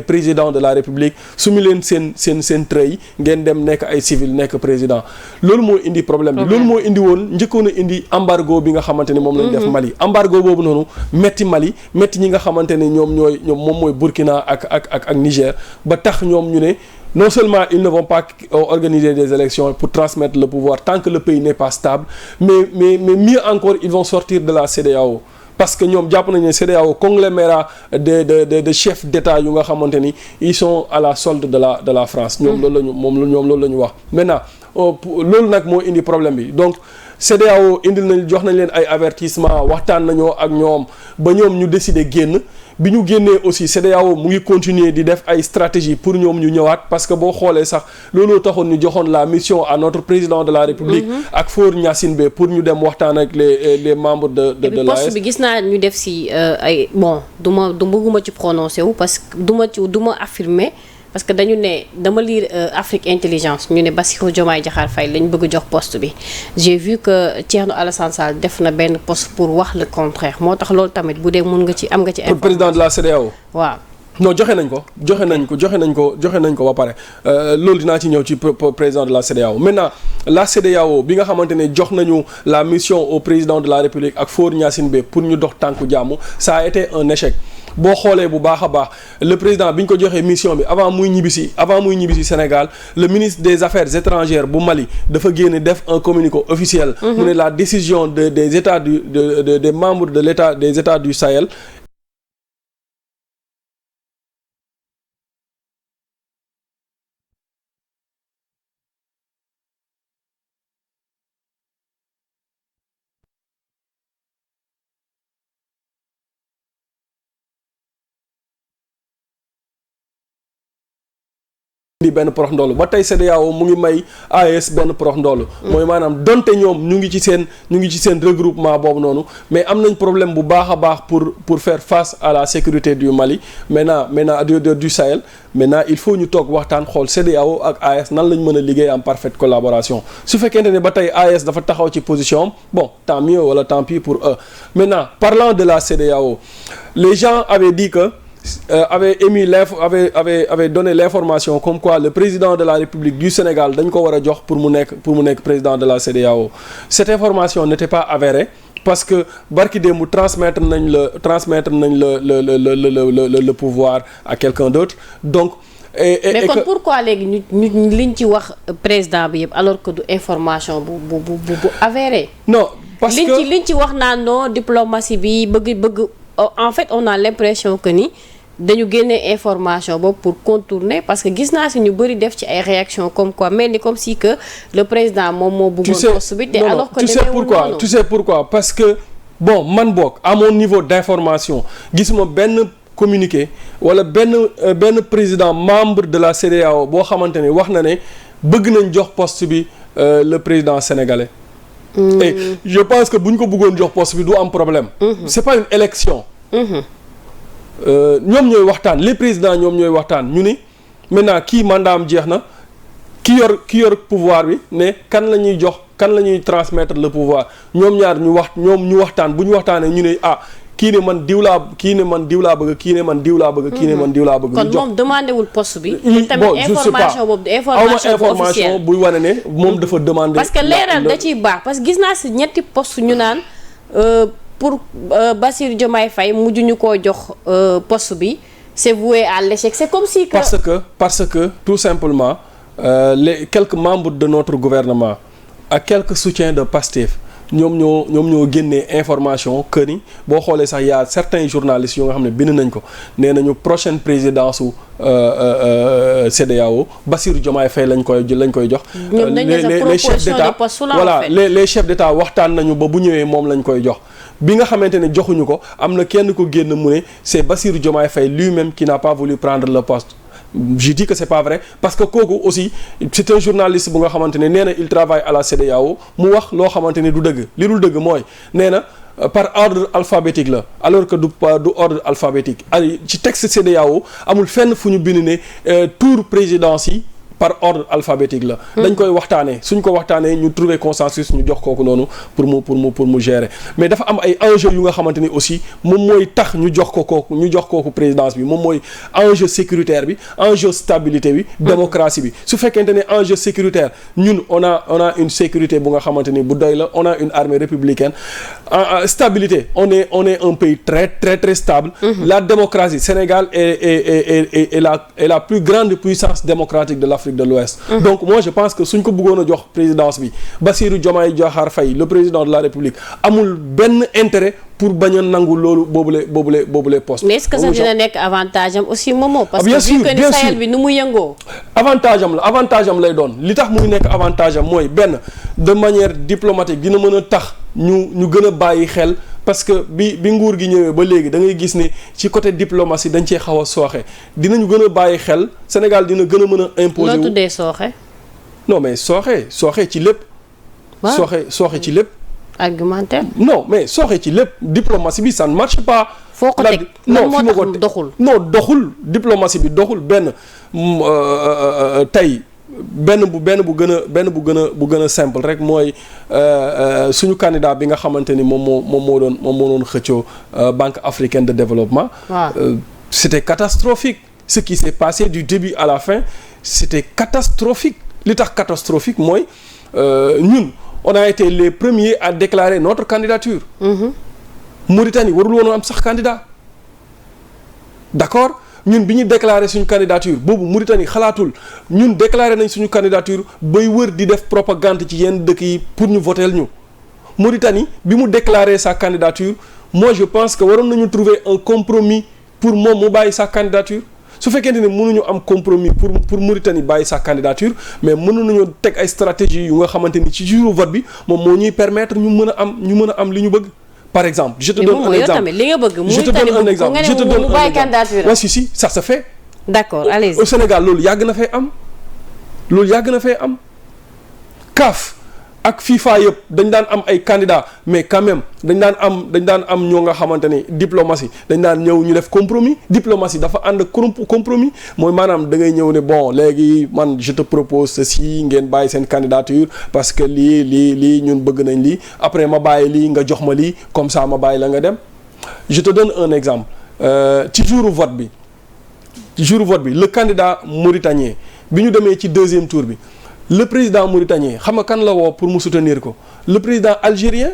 S2: présidents de la République soumis leen seen treuil ngeen dem nekk ay civil nekk président loolu moo indi problème bi loolu moo indi woon njëkkoon a indi embargo bi nga xamante ni moom lañ def Mali embargo boobu noonu metti Mali metti ñi nga xamante ne ñoom moom mooy Burkina ak Niger ba tax ñoom ñu ne non seulement ils ne vont pas organiser des élections pour transmettre le pouvoir tant que le pays n'est pas stable mais mieux encore ils vont sortir de la CEDEAO parce que ñoom jàpp nañu ne CEDEAO conglomérat de chefs d'État yu nga xamante ni ils sont à la solde de la France ñoom loolu la ñu wax maintenant loolu nag moo indi problème bi donc CEDEAO jox nañ leen ay avertissement waxtaan nañoo ak ñoom ba ñoom ñu décider génn bi ñu génnee aussi CEDEAO mu ngi continuer di def ay stratégie pour ñoom ñu ñëwaat parce que boo xoolee sax looloo taxoon ñu joxoon la mission à notre président de la République ak Faure Gnassingbé pour ñu dem waxtaan ak les membres de l'AES.
S1: poste bi gis naa ñu def si ay bon du bëgguma ci prononcer wu parce que du ma affirmer parce que dañu ne dama lire Afrique Intelligence ñu ne Bassirou Diomaye Diakhar Faye lañ bëgg jox poste bi j'ai vu que Thierno Alassane Sall def na benn poste pour wax le contraire moo tax loolu tamit bu dee am nga ci information.
S2: pour président de la CEDEAO.
S1: waaw.
S2: non joxe nañ ko ba pare loolu dinaa ci ñëw ci président de la CEDEAO maintenant la CEDEAO bi nga xamante ne jox nañu la mission au président de la République ak Faure Gnassingbé pour ñu dox tànku jàmm ça a été un échec. boo xoolee bu baax a baax le président bi ñu ko joxee mission bi avant muy ñibbisi Sénégal le ministre des Affaires étrangères bu Mali dafa génne def un communiqué officiel. mu ne la décision des États des membres de l'État des États du Sahel. di benn porox ndoolu ba tey CEDEAO mu ngi may AES benn porox ndoolu mooy maanaam donte ñoom ñu ngi ci seen regroupement boobu noonu mais am nañ problème bu baax a baax pour faire face à la sécurité du Mali maintenant du Sahel maintenant il faut ñu toog waxtaan xool CEDEAO ak AES nan lañ mën a liggéey en parfaite collaboration su fekkente ne ba tey AES dafa taxaw ci position bon tant mieux wala tant pis pour eux maintenant parlant de la CEDEAO les gens avaient dit que avait donné l'information comme quoi le président de la République du Sénégal dañ ko war a jox pour mu nekk président de la CEDEAO cette information n'était pas avérée parce que barki démb transmettre nañ le pouvoir à quelqu'un d'autre donc
S1: mais kon pourquoi léegi ñu liñ ci wax président bi yëpp alors que du information bu avérée
S2: non parce que
S1: liñ ci wax naan non diplomatie bi bëgg en fait on a l'impression que ni dañu génne information boobu pour contourner parce que gis naa si ñu bëri def ci ay réactions comme quoi mel ni comme si que le président moom moo bëggoon poste bi te alors que
S2: tu sais pourquoi parce que bon man boog à mon niveau d'information gisuma benn communiqué wala benn président membre de la CEDEAO boo xamante ne wax na ne bëgg nañ jox poste bi le président sénégalais. Et je pense que bu ñu ko bëggoon jox poste bi du am problème. C'est pas une élection. ñoom ñooy waxtaan les présidents ñoom ñooy waxtaan ñu ni maintenant kii mandat am jeex na ki yor pouvoir bi ne kan la ñuy jox kan la ñuy transmettre le pouvoir ñoom ñaar ñu waxtaan bu ñu waxtaanee ñu ne kii ne man diw laa bëgg kii ne man diw laa bëgg kii ne man diw laa bëgg.
S1: kon moom demandé wul poste bi.
S2: bon je sais pas information buy wane ne moom dafa demandé.
S1: parce que leeral da ciy baax parce que gis naa si ñetti poste ñu naan pour Bassirou Diomaye Faye mujj ñu koo jox poste bi c'est voué à l'échec c'est comme si que.
S2: parce que tout simplement quelques membres de notre gouvernement ak quelques soutiens de Pastef ñoom ñoo génnee information que ni boo xoolee sax y a certains journalistes yoo nga xam ne bind nañ ko nee nañu prochaine présidence su CEDEAO Bassirou Diomaye Faye lañ koy jox. les chefs d'État voilà les chefs d'État waxtaan nañu ba bu ñëwee moom lañ koy jox. bi nga xamante ne joxuñu ko am na kenn ko génn mu ne c'est Bassirou Diomaye Faye lui-même qui n'a pas voulu prendre le poste. Je dis que c'est pas vrai parce que kooku aussi c'est un journaliste bu nga xamante ne nee na il travaille à la CEDEAO mu wax loo xamante ne du dëgg li dul dëgg mooy nee na par ordre alphabétique la alors que du ordre alphabétique ay ci texte CEDEAO amul fenn fu ñu bind ne tour présidence yi par ordre alphabétique la. dañ koy waxtaanee suñ ko waxtaanee ñu trouver consensus ñu jox kooku noonu pour mu gérer mais dafa am ay enjeux yu nga xamante ni aussi moom mooy tax ñu jox kooku présidence bi moom mooy enjeu sécuritaire bi enjeu stabilité bi. démocratie bi su fekkente ne enjeu sécuritaire ñun on a une sécurité bu nga xamante ni bu doy la on a une armée républicaine stabilité on est un pays très stable. La démocratie Sénégal est la plus grande puissance démocratique de l'Afrique de l'Ouest. Donc moi je pense que suñ ko bëggoon a jox présidence bi Bassirou Diomaye Diakhar Faye le président de la République amul benn intérêt pour bañ a nangu loolu boobule poste.
S1: mais est-ce que ça dina nekk avantage am aussi Momo. parce que
S2: vu
S1: que ni Sahel bi nu mu yëngoo.
S2: avantage am lay doon li tax muy nekk avantage am mooy benn de manière diplomatique dina mën a tax ñu gën a bàyyi xel. parce que bi nguur gi ñëwee ba léegi da ngay gis ne ci côté diplomatie dañ cee xaw a sooxe dinañu gën a bàyyi xel Sénégal dina gën a mën a imposer wu.
S1: loo tuddee sooxe.
S2: non mais sooxe ci lépp. sooxe ci lépp.
S1: argumentaire.
S2: non mais sooxe ci lépp diplomatie bi ça ne marche pas.
S1: foo ko teg lan moo tax doxul.
S2: non doxul diplomatie bi doxul benn tey. benn bu gën a simple rek mooy suñu candidat bi nga xamante ni moom moo doon xëccoo Banque africaine de développement. C'était catastrophique ce qui s'est passé du début à la fin c'était catastrophique li tax catastrophique mooy ñun on a été les premiers à déclarer notre candidature. Mauritanie warul woon am sax candidat d'accord. ñun bi ñu déclaré suñu candidature boobu Mauritanie xalaatul ñun déclaré nañ suñu candidature bay wër di def propagande ci yenn dëkk yi pour ñu voteel ñu Mauritanie bi mu déclaré sa candidature moi je pense que waroon nañu trouver un compromis pour moom mu bàyyi sa candidature su fekkente ne mënuñu am compromis pour Mauritanie bàyyi sa candidature mais mënuñu teg ay stratégie yu nga xamante ni ci jour vote bi moom moo ñuy permettre ñu mën a am li ñu bëgg. Par exemple, je te donne un exemple. Je te donne un exemple. Ouais, si, ça se fait.
S1: D'accord, allez-y.
S2: Au Sénégal, loolu yàgg na fay am. CAF ak FIFA yëpp dañ daan am ay candidats mais quand même dañ daan am ñoo nga xamante ni diplomatie dañ daan ñëw ñu def compromis diplomatie dafa ànd compromis mooy maanaam da ngay ñëw ne bon léegi man je te propose ceci ngeen bàyyi seen candidature parce que lii ñun bëgg nañ lii après ma bàyyi lii nga jox ma lii comme ça ma bàyyi la nga dem. Je te donne un exemple ci jouru vote bi le candidat mauritanien bi ñu demee ci deuxième tour bi. Le président mauritanien xam nga kan la woo pour mu soutenir ko le président algérien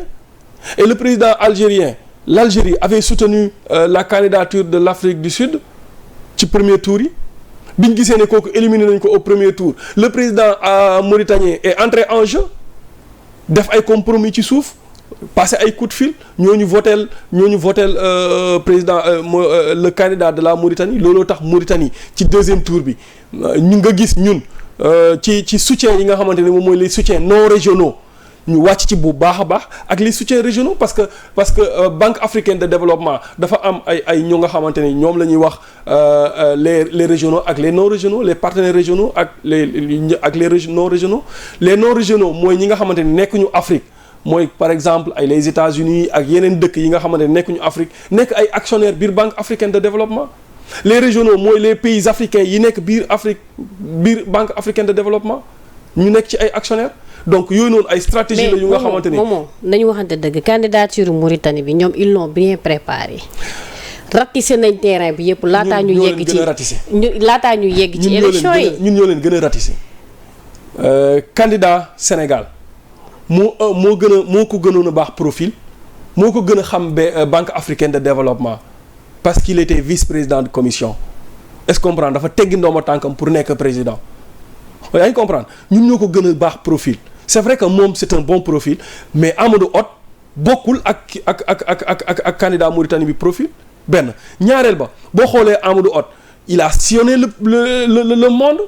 S2: et le président algérien l'Algérie avait soutenu la candidature de l'Afrique du Sud ci premier tour yi bi ñu gisee ne kooku éliminé nañ ko au premier tour le président mauritanien est entré en jeu def ay compromis ci suuf passé ay coup de fil ñooñu voteel président le candidat de la Mauritanie looloo tax Mauritanie ci deuxième tour bi ñu nga gis ñun. ci soutien yi nga xamante ne moom mooy les soutiens non régionaux ñu wàcc ci bu baax a baax ak les soutiens régionaux parce que Banque africaine de développement dafa am ay ñoo nga xamante ni ñoom la ñuy wax les régionaux ak les non régionaux les partenaires régionaux ak les non régionaux les non régionaux mooy ñi nga xamante ni nekkuñu Afrique mooy par exemple ay les États-Unis ak yeneen dëkk yi nga xamante ni nekkuñu Afrique nekk ay actionnaires biir Banque africaine de développement. Les régionaux mooy les pays africains yi nekk biir Banque africaine de développement ñu nekk ci ay actionnaires donc yooyu noonu ay stratégie la yu nga xamante ni
S1: moom nañu waxante dëgg candidature Mauritanie bi ñoom ils l'ont bien préparé ratissé nañ terrain bi yëpp laataa ñu yegg ci élection yi
S2: ñun ñoo leen gën a ratissé candidat Sénégal moo ko gënoon a baax profil moo ko gën a xam Banque africaine de développement parce qu'il était vice-président de commission est-ce que comprendre dafa teggi ndooma tànkam pour nekk président yaa ngi comprendre ñun ñoo ko gën a baax profil c'est vrai que moom c'est un bon profil mais Amadou Hott bokkul ak candidat Mauritanie bi profil benn ñaareel ba boo xoolee Amadou Hott il a sillonné le monde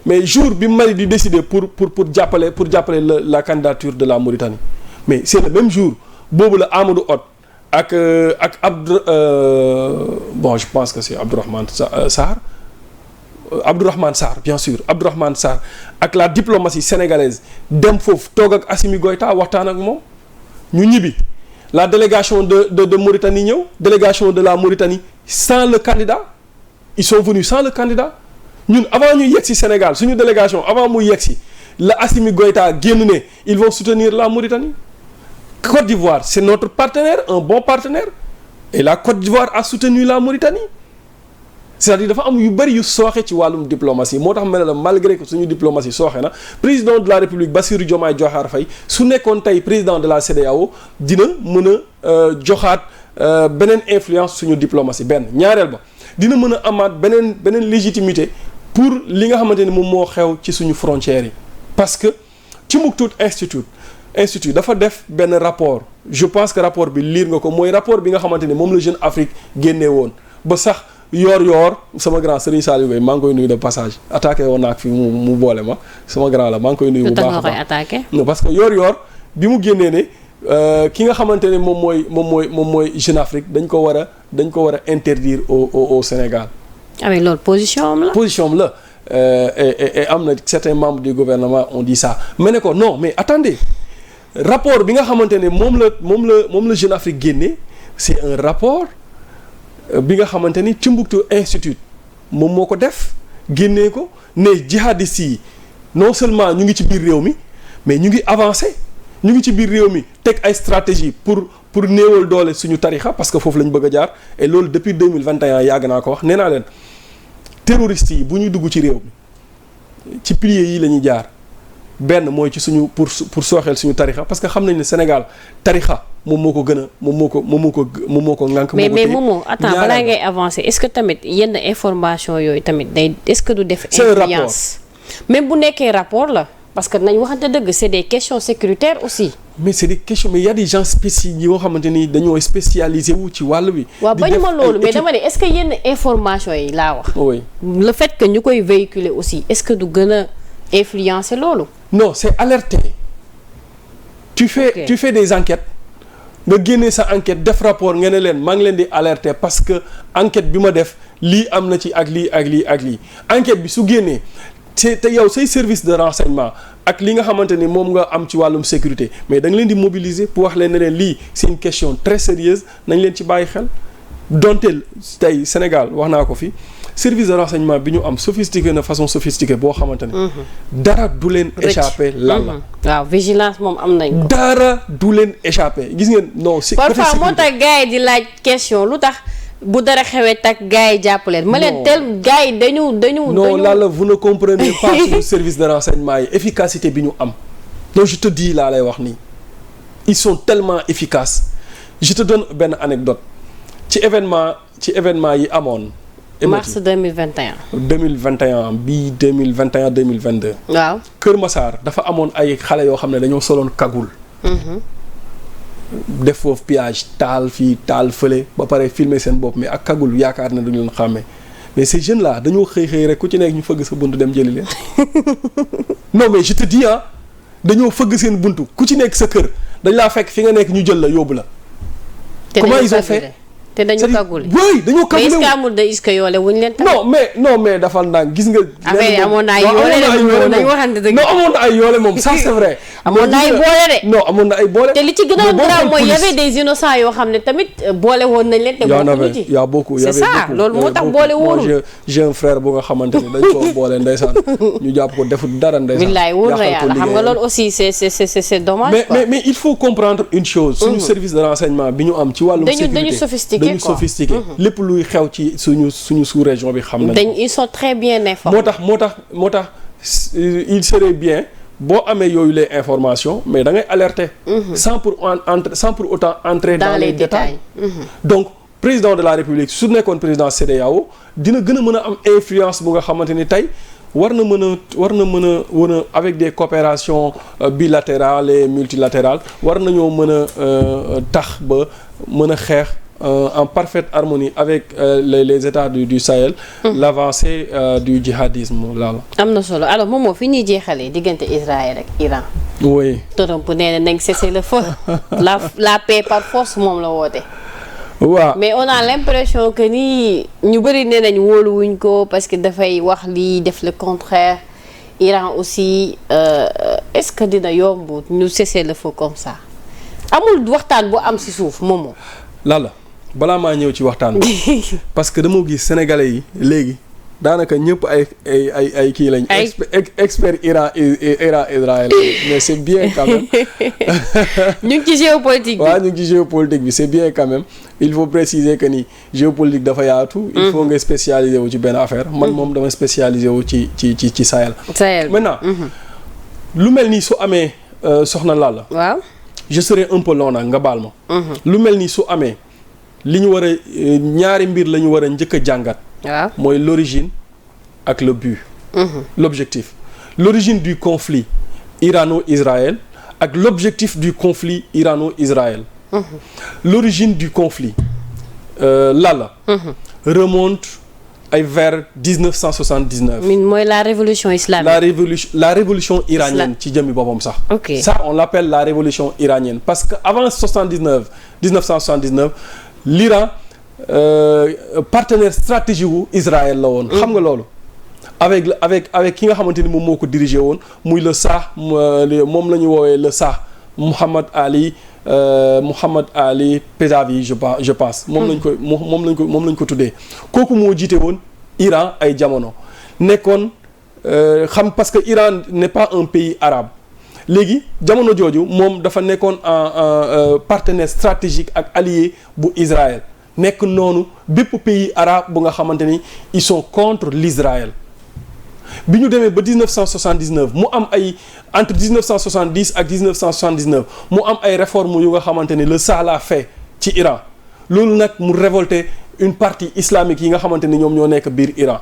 S2: mais jour bi Mali di décider pour jàppale la candidature de la Mauritanie mais c'est le même jour boobu la Amadou Hott ak bon je pense que c'est Abdourahmane Sarr bien sûr Abdourahmane Sarr ak la diplomatie sénégalaise dem foofu toog ak Assimi Goïta waxtaan ak moom ñu ñibbi la délégation de Mauritanie ñëw délégation de la Mauritanie sans le candidat ils sont venus sans le candidat ñun avant ñu yegg ci Sénégal suñu délégation avant muy yegg ci la Assimi Goïta génn ne ils vont soutenir la Mauritanie. Côte d'Ivoire c'est notre partenaire un bon partenaire et la Côte d'Ivoire a soutenu la Mauritanie c'est-à-dire dafa am yu bëri yu sooxe ci wàllum diplomatie moo tax mel ne la malgré que suñu diplomatie sooxe na président de la République Bassirou Diomaye Diakhar Faye su nekkoon tey président de la CEDEAO dina mën a joxaat beneen influence suñu diplomatie benn ñaareel ba dina mën a amaat beneen légitimité pour li nga xamante ni moom moo xew ci suñu frontières yi parce que Timbuktu Institute dafa def benn rapport je pense que rapport bi lire nga ko mooy rapport bi nga xamante ni moom la Jeune Afrique génnee woon ba sax yoor sama grand Serigne Saliou Gueye maa ngi koy nuyu de passage attaqué woon naa fi mu boole ma sama grand la maa ngi koy nuyu bu baax a baax non parce que yoor bi mu génnee ne ki nga xamante ne moom mooy Jeune Afrique dañ ko war a interdire au Sénégal.
S1: ah mais loolu position am la.
S2: Et am na certains membres du gouvernement ont dit ça mais ne ko non mais attendez rapport bi nga xamante ne moom la Jeune Afrique génne c'est un rapport bi nga xamante ni Timbuktu Institute moom moo ko def génnee ko ne jihadistes yi non seulement ñu ngi ci biir réew mi mais ñu ngi avancé ñu ngi ci biir réew mi teg ay stratégie pour néewal doole suñu tarixa parce que foofu la ñu bëgg a jaar et loolu depuis 2021 yàgg naa ko wax nee naa leen terroristes yi bu ñuy dugg ci réew mi ci piliers yi la ñuy jaar benn mooy ci suñu pour sooxeel suñu tarixa parce que xam nañ ne Sénégal tarixa moom moo ko gën a moom moo ko ŋànk.
S1: mais Momo attends balaa ngay avancer est-ce que tamit yenn information yooyu tamit day est-ce que du def. influence même bu nekkee rapport la parce que nañ waxante dëgg c'est des questions sécuritaires aussi.
S2: mais c'est des questions mais il y a des gens spécialisés yoo xamante ni dañoo spécialisé wu ci wàll bi.
S1: waaw bañu ma loolu mais dama ne est-ce que yenn information yi laa wax.
S2: oui
S1: le fait que ñu koy véhiculer aussi est-ce que du gën a influencer loolu.
S2: non c'est alerté. tu fais des enquêtes nga génnee sa enquête def rapport nga ne leen maa ngi leen di alerter parce que enquête bi ma def lii am na ci ak lii enquête bi su génnee te yow say service de renseignement ak li nga xamante ni moom nga am ci wàllum sécurité mais da nga leen di mobiliser pour wax leen ne leen lii c'est une question très sérieuse nañ leen ci bàyyi xel donte tey Sénégal wax naa ko fi service de renseignement bi ñu am sophistiqué na façon sophistiquée boo xamante ne dara du leen échappé lan la
S1: waaw vigilance moom am nañ ko
S2: dara du leen échappé gis ngeen non si
S1: parfois moo tax gars yi di laaj question lu tax bu dara xewee tak gars yi jàpp leen ma leen tel gars yi dañu
S2: non là vous ne comprenez pas suñu service de renseignement yi efficacité bi ñu am donc je te dis laa lay wax nii ils sont tellement efficaces je te donne benn anecdote ci événement yi amoon
S1: mars 2021
S2: bi 2022
S1: waaw
S2: Kër Massar dafa amoon ay xale yoo xam ne dañoo soloon kagul def foofu pillage taal fii taal fële ba pare filmer seen bopp mais ak kagul yaakaar na duñu leen xàmmee mais ces jeunes là dañoo xëy rek ku ci nekk ñu fëgg sa buntu dem jëli leen non mais je te dis dañoo fëgg seen buntu ku ci nekk sa kër dañ laa fekk fi nga nekk ñu jël la yóbbu la. comment ils ont fait
S1: te dañu kagule
S2: oui dañoo kagule
S1: mais est-ce que amul de est-ce que yoole wuñ leen tamit.
S2: non mais dafa ndànk gis nga.
S1: affaire yi amoon na ay yoole de
S2: non amoon na ay yoole moom ça c'est vrai.
S1: amoon na ay boole de.
S2: non amoon na ay boole.
S1: te li ci gën a grave mooy y avait des innocents yoo xam ne tamit boole woon nañ leen. te bokkuñu ci
S2: y a beaucoup
S1: c'est ça loolu moo tax boole wóorul.
S2: moi j'ai un frère bu nga xamante ni dañ ko boole ndeysaan ñu jàpp ko defut dara ndeysaan.
S1: billaay wóor na yàlla xam nga loolu aussi c'est dommage quoi.
S2: mais il faut comprendre une chose. suñu service de renseignement bi ñu am ci wàllum sécurité
S1: dañu sophistiqué
S2: lépp luy xew ci suñu sous-région bi xam nañ.
S1: ils sont très bien informés.
S2: moo tax il serait bien boo amee yooyu les informations mais da ngay alerter. sans pour autant entrer dans les détails. donc président de la République su nekkoon président CEDEAO dina gën a mën a am influence bu nga xamante ni tey war na mën a avec des coopérations bilatérales et multilatérales war nañoo mën a tax ba mën a xeex en parfaite harmonie avec les États du Sahel. L'avancée du djihadisme laala.
S1: am na solo alors moom moo fi ñuy jeexalee diggante Israël ak Iran.
S2: oui.
S1: Trump nee na nañ cesser le feu la paix par force moom la woote.
S2: waaw
S1: mais on a l'impression que ni ñu bëri nee nañ wóoluwuñ ko parce que dafay wax lii def le contraire Iran aussi est-ce que dina yomb ñu cesser le feu comme ça amul waxtaan bu am ci suuf moomoo.
S2: laala balaa maa ñëw ci waxtaan bi parce que dama gis sénégalais yi léegi daanaka ñëpp ay kii lañ. expert Iran Israël mais c'est bien quand même.
S1: ñu ngi ci géopolitique bi.
S2: waaw ñu ngi ci géopolitique bi c'est bien quand même il faut préciser que ni géopolitique dafa yaatu. il faut nga spécialiser wu ci benn affaire. man moom dama spécialiser wu ci Sahel.
S1: Sahel
S2: maintenant lu mel nii su amee soxna Lalla.
S1: waaw.
S2: je serai un peu long nag nga baal ma. lu mel nii su amee li ñu war a ñaari mbir la ñu war a njëkk a jàngat.
S1: waaw
S2: mooy l'origine ak le but. L'objectif. L'origine du conflit irano-israël ak l'objectif du conflit irano-israël. L'origine du conflit remonte ay vers 1979.
S1: mooy la révolution islamique.
S2: la révolution iranienne ci jëmmi boppam sax.
S1: ok
S2: ça on l'appelle la révolution iranienne parce que avant 1979 l'Iran partenaire stratégique wu Israël la woon. xam nga loolu. avec ki nga xamante ni moom moo ko dirigé woon muy le Shah moom la ñu woowee le Shah Mohammed Ali Pahlavi je pense. moom lañ ko tuddee. kooku moo jiite woon Iran ay jamono nekkoon parce que Iran n'est pas un pays arabe léegi jamono jooju moom dafa nekkoon en partenaire stratégique ak allié bu Israël. nekk noonu bépp pays arabe bu nga xamante ni ils sont contre l'Israël bi ñu demee ba 1979 mu am ay entre 1970 ak 1979 mu am ay réformes yu nga xamante ni le Shah l'a fait ci Iran loolu nag mu révolter une partie islamique yi nga xamante ni ñoom ñoo nekk biir Iran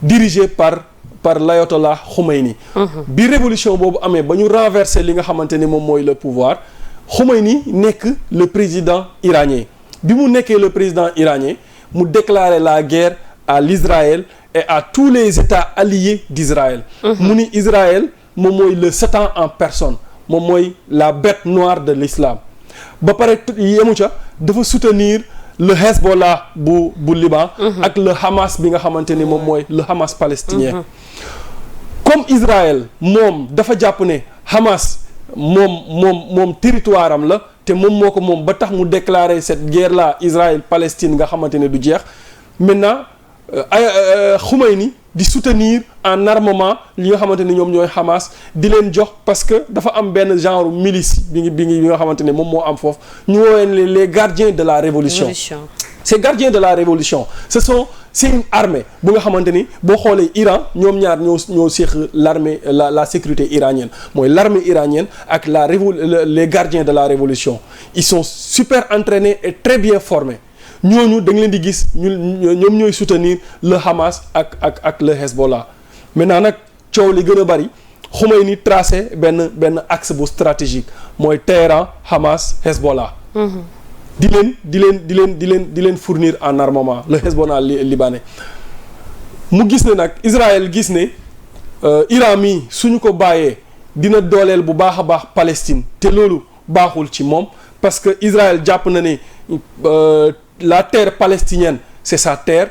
S2: dirigé par l'ayatollah Khomeini. bi révolution boobu amee ba ñu renverser li nga xamante ni moom mooy le pouvoir Khomeini nekk le président iranien. bi mu nekkee le président iranien mu déclarer la guerre à l'Israël et à tous les États alliés d'Israël. mu ni Israël moom mooy le Satan en personne moom mooy la bête noire de l'islam ba pare yemu ca dafa soutenir le Hezbollah bu Liban. ak le Hamas bi nga xamante ni moom mooy le Hamas palestinien. comme Israël moom dafa jàpp ne Hamas moom territoire am la. te moom ba tax mu déclarer cette guerre là Israël Palestine nga xamante ne du jeex maintenant Khomeini di soutenir en armement li nga xamante ne ñoom ñooy Hamas di leen jox parce que dafa am benn genre milice bi nga xamante ne moom moo am foofu ñu woowee les gardiens de la révolution. Ces gardiens de la révolution c'est une armée bu nga xamante ni boo xoolee Iran ñoom ñaar ñoo séq l'armée la sécurité iranienne mooy l'armée iranienne ak les gardiens de la révolution ils sont super entraînés et très bien formés ñooñu da nga leen di gis ñoom ñooy soutenir le Hamas ak le Hezbollah maintenant nag coow li gën a bari Khomeini tracé benn axe bu stratégique mooy Téhéran Hamas Hezbollah. di leen fournir en armement le Hezbollah libanais mu gis ne nag Israël gis ne Iran mi suñu ko bàyyee dina dooleel bu baax a baax Palestine te loolu baaxul ci moom parce que Israël jàpp na ne la terre palestinienne c'est sa terre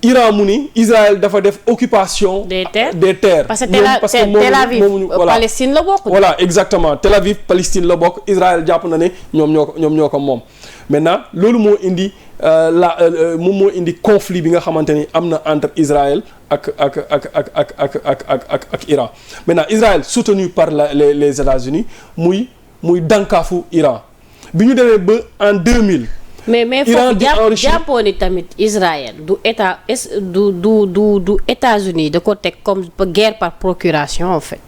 S2: Iran mu ni Israël dafa def occupation des terres
S1: parce que Tel Aviv Palestine la bokk.
S2: voilà exactement Tel Aviv Palestine la bokk Israël jàpp na ne ñoom ñoo ko moom maintenant loolu moo indi moom moo indi conflit bi nga xamante ni am na entre Israël ak Iran maintenant Israël soutenu par les États-Unis muy dankaafu Iran bi ñu demee ba en 2000.
S1: mais foofu jàppoo ni tamit Israël du États-Unis da ko teg comme guerre par procuration en fait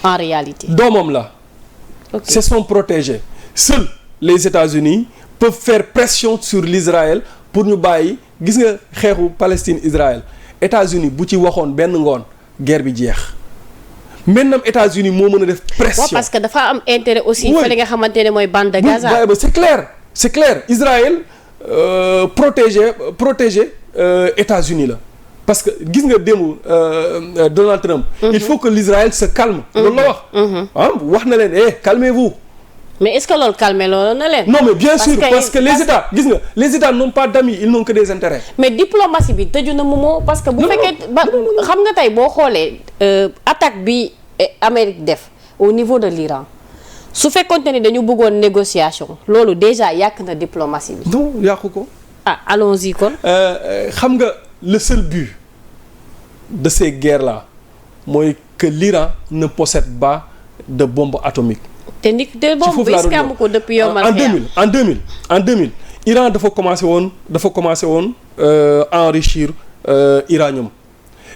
S1: en réalité.
S2: doomam la. c'est son protégé. Seuls les États-Unis peuvent faire pression sur l'Israël pour ñu bàyyi gis nga xeexu Palestine Israël États-Unis bu ci waxoon benn ngoon guerre bi jeex maintenant États-Unis moo mën a def pression.
S1: waaw parce que dafa am intérêt aussi. fa li nga xamante ne mooy bande de Gaza.
S2: c'est clair Israël protéger États-Unis la parce que gis nga démb Donald Trump. il faut que l'Israël se calme. loolu la wax. wax na leen calmez-vous.
S1: mais est-ce que loolu calmer loolu na leen.
S2: non mais bien sûr parce que les États gis nga les États n'ont pas d'amis ils n'ont que des intérêts.
S1: mais diplomatie bi tëju na moomoo parce que bu fekkee ba xam nga tey boo xoolee attaque bi Amérique def au niveau de l'Iran su fekkoonte ni dañu bëggoon négociation loolu déjà yàq na diplomatie bi.
S2: non yàqu ko.
S1: allons-y kon.
S2: xam nga le seul but de ces guerres-là mooy que l'Iran ne possède pas de bombe atomique.
S1: te boobu bi iskam ko depuis yombal
S2: en 2000 Iran dafa commencé woon enrichir